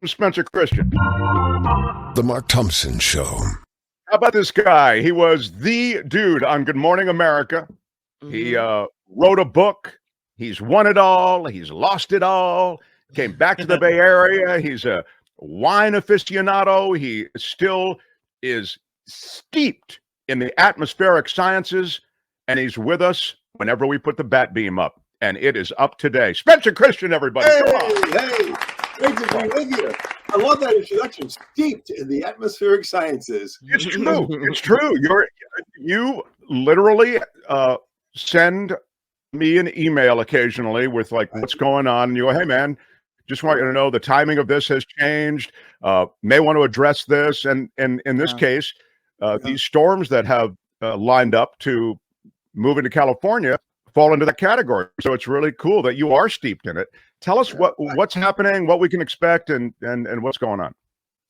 Spencer Christian. The Mark Thompson Show. How about this guy? He was the dude on Good Morning America. He wrote a book. He's won it all. He's lost it all. Came back to the Bay Area. He's a wine aficionado. He still is steeped in the atmospheric sciences, and he's with us whenever we put the bat beam up. And it is up today. Spencer Christian, everybody. Hey, great to be with you. I love that introduction. Steeped in the atmospheric sciences. It's true. It's true. You literally send me an email occasionally with like what's going on. And you go, hey man, just want you to know the timing of this has changed. May want to address this. And in this case, these storms that have lined up to move into California fall into that category. So it's really cool that you are steeped in it. Tell us what's happening, what we can expect, and what's going on.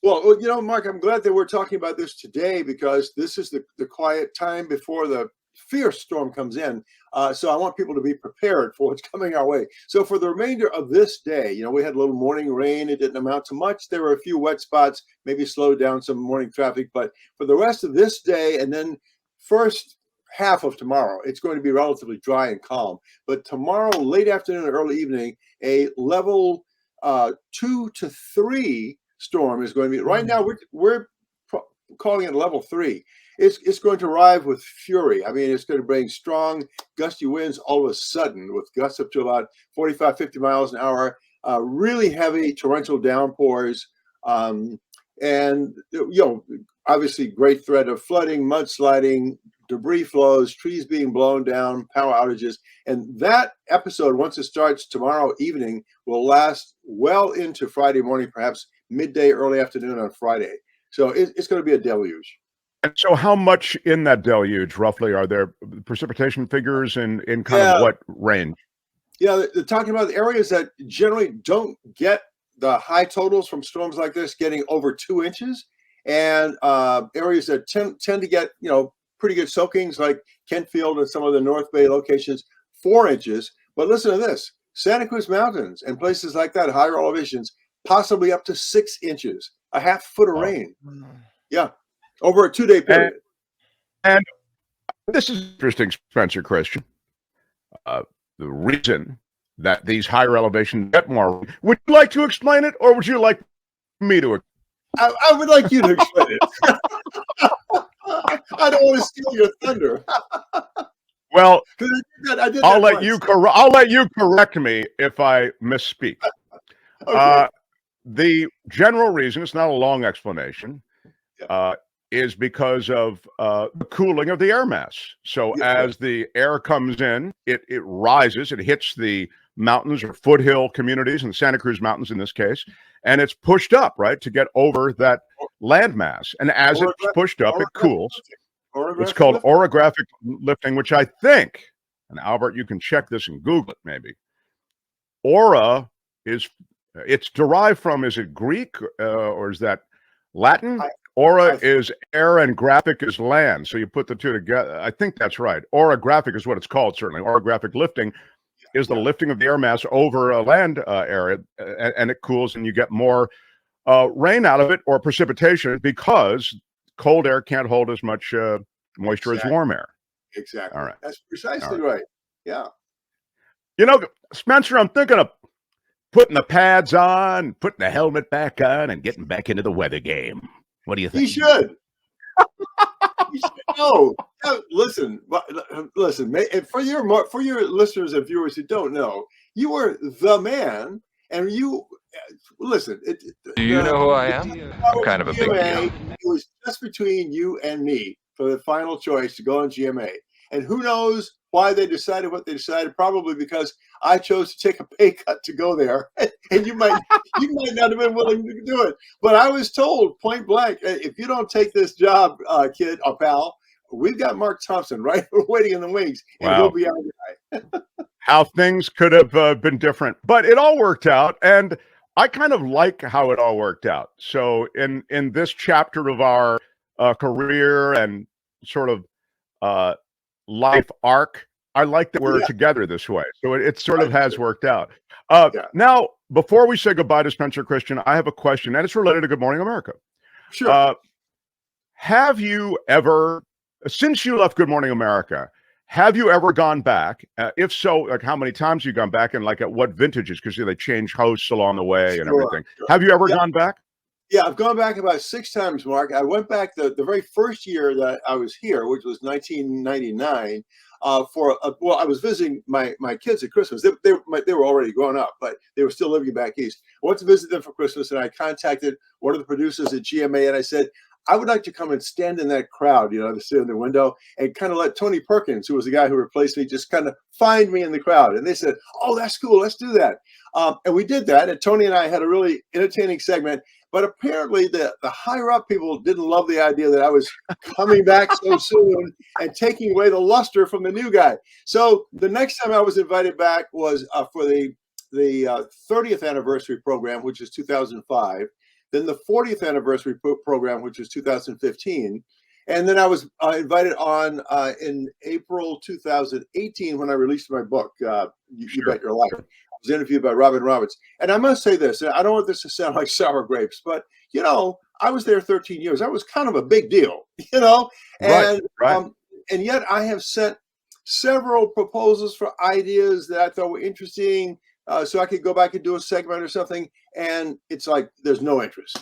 Well, Mark, I'm glad that we're talking about this today because this is the quiet time before the fierce storm comes in. So I want people to be prepared for what's coming our way. So for the remainder of this day, we had a little morning rain. It didn't amount to much. There were a few wet spots, maybe slowed down some morning traffic. But for the rest of this day and then first half of tomorrow, it's going to be relatively dry and calm. But tomorrow, late afternoon and early evening, a level 2 to 3 storm is going to be. Right now, we're calling it level 3. It's going to arrive with fury. I mean, it's going to bring strong, gusty winds all of a sudden, with gusts up to about 45, 50 miles an hour. Really heavy torrential downpours, and obviously great threat of flooding, mudsliding, debris flows, trees being blown down, power outages. And that episode, once it starts tomorrow evening, will last well into Friday morning, perhaps midday, early afternoon on Friday. So it's going to be a deluge. And so how much in that deluge, roughly, are there precipitation figures in kind of what range? Yeah, they're talking about the areas that generally don't get the high totals from storms like this, getting over 2 inches, and areas that tend to get, pretty good soakings like Kentfield and some of the North Bay locations, 4 inches. But listen to this, Santa Cruz Mountains and places like that, higher elevations, possibly up to 6 inches, a half foot of rain. Yeah, over a 2-day period. And this is interesting, Spencer Christian. The reason that these higher elevations get more, would you like to explain it, or would you like me to? I would like you to explain it. I don't want to steal your thunder. Well, I'll let you correct me if I misspeak. Okay. The general reason, it's not a long explanation, is because of the cooling of the air mass. So as the air comes in, it rises, it hits the mountains or foothill communities in the Santa Cruz Mountains in this case, and it's pushed up, right, to get over that landmass. And as it's pushed up, it cools. It's called orographic lifting, which I think, and Albert, you can check this and Google it maybe. Aura it's derived from, is it Greek or is that Latin? Aura is air and graphic is land. So you put the two together. I think that's right. Orographic is what it's called, certainly. Orographic lifting is the lifting of the air mass over a land area, and it cools, and you get more rain out of it or precipitation because cold air can't hold as much moisture as warm air. Exactly. All right. That's precisely right. Yeah. Spencer, I'm thinking of putting the pads on, putting the helmet back on, and getting back into the weather game. What do you think? You should. You should know. Listen. For your listeners and viewers who don't know, you were the man, and you listen. Do you know who I am? I'm kind of a big deal. It was just between you and me for the final choice to go on GMA, and who knows why they decided what they decided? Probably because I chose to take a pay cut to go there, and you might not have been willing to do it. But I was told point blank, if you don't take this job, kid or pal, we've got Mark Thompson right waiting in the wings, and he'll be our guy. How things could have been different, but it all worked out, and I kind of like how it all worked out. So in this chapter of our career and sort of life arc, I like that we're together this way. So it sort of has worked out. Yeah. Now, before we say goodbye to Spencer Christian, I have a question, and it's related to Good Morning America. Sure. Have you ever, since you left Good Morning America, have you ever gone back? If so, like how many times have you gone back, and like at what vintages? Because they change hosts along the way and Sure, everything. sure. Have you ever Yeah. gone back? Yeah, I've gone back about 6 times, Mark. I went back the very first year that I was here, which was 1999, well, I was visiting my kids at Christmas. They were already grown up, but they were still living back east. I went to visit them for Christmas, and I contacted one of the producers at GMA, and I said, I would like to come and stand in that crowd, to sit in the window and kind of let Tony Perkins, who was the guy who replaced me, just kind of find me in the crowd. And they said, oh, that's cool. Let's do that. And we did that. And Tony and I had a really entertaining segment. But apparently the higher up people didn't love the idea that I was coming back so soon and taking away the luster from the new guy. So the next time I was invited back was for the 30th anniversary program, which is 2005. Then the 40th anniversary program, which was 2015. And then I was invited on in April 2018 when I released my book, You Bet Your Life. I was interviewed by Robin Roberts. And I must say this, I don't want this to sound like sour grapes, but, I was there 13 years. That was kind of a big deal, And, Right. And yet I have sent several proposals for ideas that I thought were interesting, so I could go back and do a segment or something. And it's like, there's no interest.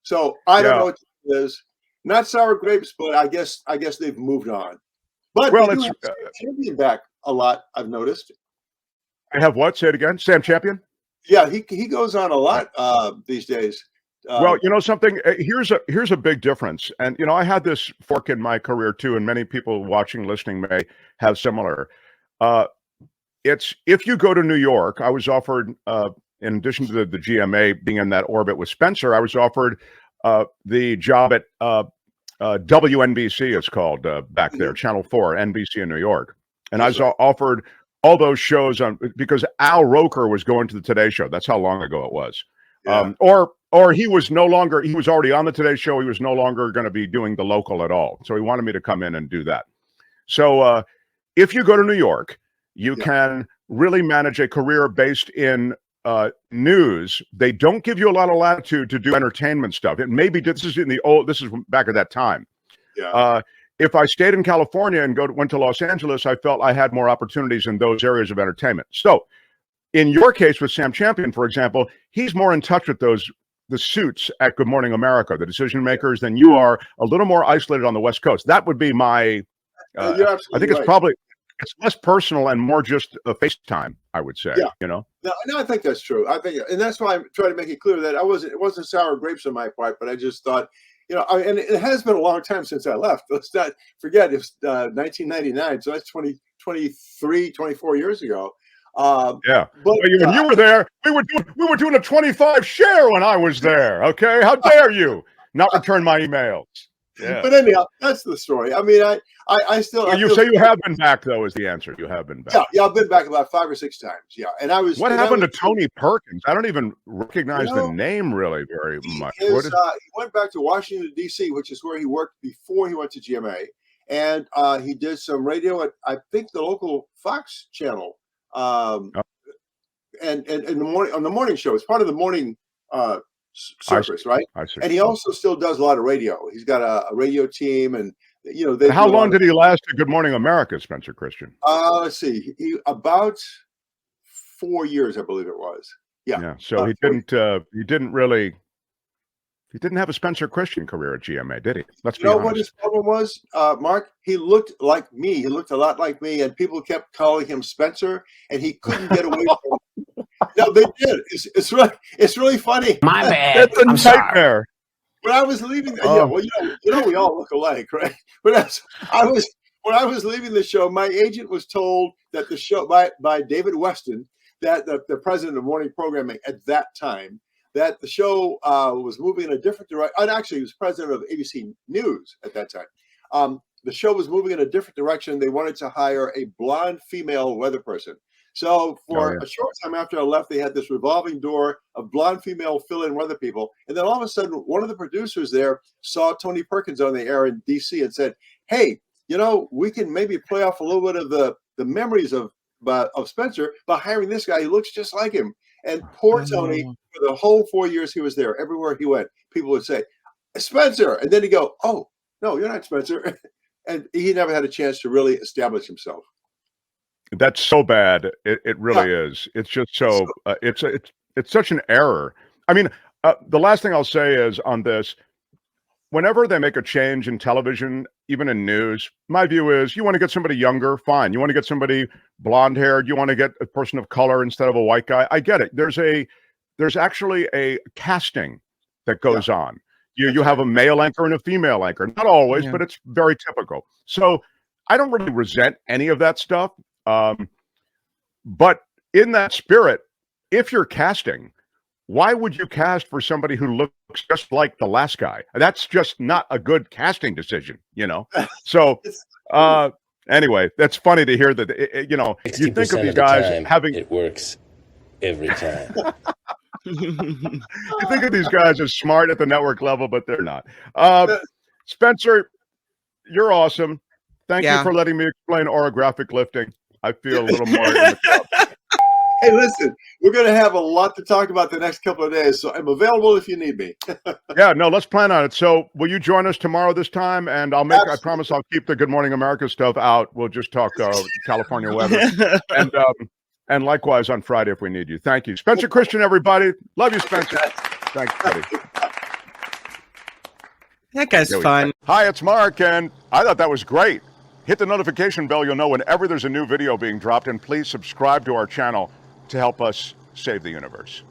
So I don't know what it is. Not sour grapes, but I guess they've moved on. But Well, they do it's have Sam Champion back a lot, I've noticed. I have what? Say it again. Sam Champion. Yeah, he goes on a lot these days. Well, something. Here's a big difference, and I had this fork in my career too, and many people watching, listening may have similar. It's if you go to New York, I was offered, in addition to the GMA being in that orbit with Spencer, I was offered the job at WNBC, it's called back there, Channel 4, NBC in New York, and I was offered all those shows because Al Roker was going to the Today Show. That's how long ago it was. Yeah. Or he was no longer, he was already on the Today Show. He was no longer going to be doing the local at all. So he wanted me to come in and do that. So if you go to New York, you can really manage a career based in news. They don't give you a lot of latitude to do entertainment stuff. It may be, this is back at that time. Yeah. If I stayed in California and went to Los Angeles, I felt I had more opportunities in those areas of entertainment. So in your case with Sam Champion, for example, he's more in touch with the suits at Good Morning America, the decision makers, than you are, a little more isolated on the West Coast. That would be my, You're absolutely I think it's right. probably, it's less personal and more just a FaceTime, I would say, No, I think that's true. I think, and that's why I'm trying to make it clear that it wasn't sour grapes on my part, but I just thought, and it has been a long time since I left. Let's not forget it's 1999, so that's 24 years ago. Yeah. But When you were there, we were doing a 25 share when I was there. Okay, how dare you not return my emails? Yeah. But anyhow, that's the story. I mean, I still. Well, you say you have been back, though, is the answer. You have been back. Yeah, I've been back about 5 or 6 times. Yeah, and I was. What happened to Tony Perkins? I don't even recognize the name really very much. He went back to Washington, D.C., which is where he worked before he went to GMA, and he did some radio at, I think, the local Fox channel, and in the morning on the morning show. It's part of the morning circus, right? I see. And he also still does a lot of radio. He's got a radio team, and how long did he last at Good Morning America, Spencer Christian? Let's see, about 4 years, I believe it was. Yeah. So he didn't have a Spencer Christian career at GMA, did he? Let's be honest. What his problem was, Mark? He looked like me. He looked a lot like me, and people kept calling him Spencer, and he couldn't get away from it. No, they did. It's really funny. My bad. It's a nightmare. When I was leaving, we all look alike, right? But when I was leaving the show, my agent was told that the show by David Weston, that the president of morning programming at that time, that the show was moving in a different direction. And actually, he was president of ABC News at that time. The show was moving in a different direction. They wanted to hire a blonde female weather person. So for a short time after I left, they had this revolving door of blonde female fill-in weather people. And then all of a sudden, one of the producers there saw Tony Perkins on the air in DC and said, hey, we can maybe play off a little bit of the memories of Spencer by hiring this guy. He looks just like him. And poor Tony, for the whole 4 years he was there, everywhere he went, people would say, Spencer. And then he'd go, oh, no, you're not Spencer. And he never had a chance to really establish himself. That's so bad. It really is. It's just so it's such an error. I mean, the last thing I'll say is on this, whenever they make a change in television, even in news, my view is you want to get somebody younger, fine. You want to get somebody blonde haired, you want to get a person of color instead of a white guy. I get it. There's actually a casting that goes on. You have a male anchor and a female anchor. Not always, but it's very typical. So I don't really resent any of that stuff. But in that spirit, if you're casting, why would you cast for somebody who looks just like the last guy? That's just not a good casting decision, you know? So, anyway, that's funny to hear that, you know, you think of these guys having... It works every time. You think of these guys as smart at the network level, but they're not. Spencer, you're awesome. Thank you for letting me explain orographic lifting. I feel a little more in the club. Hey, listen, we're going to have a lot to talk about the next couple of days, so I'm available if you need me. Yeah, no, let's plan on it. So will you join us tomorrow this time? And I promise I'll keep the Good Morning America stuff out. We'll just talk California weather. And likewise on Friday if we need you. Thank you. Spencer Christian, everybody. Love you, Spencer. Thanks, buddy. That guy's fun. Hi, it's Mark, and I thought that was great. Hit the notification bell. You'll know whenever there's a new video being dropped, and please subscribe to our channel to help us save the universe.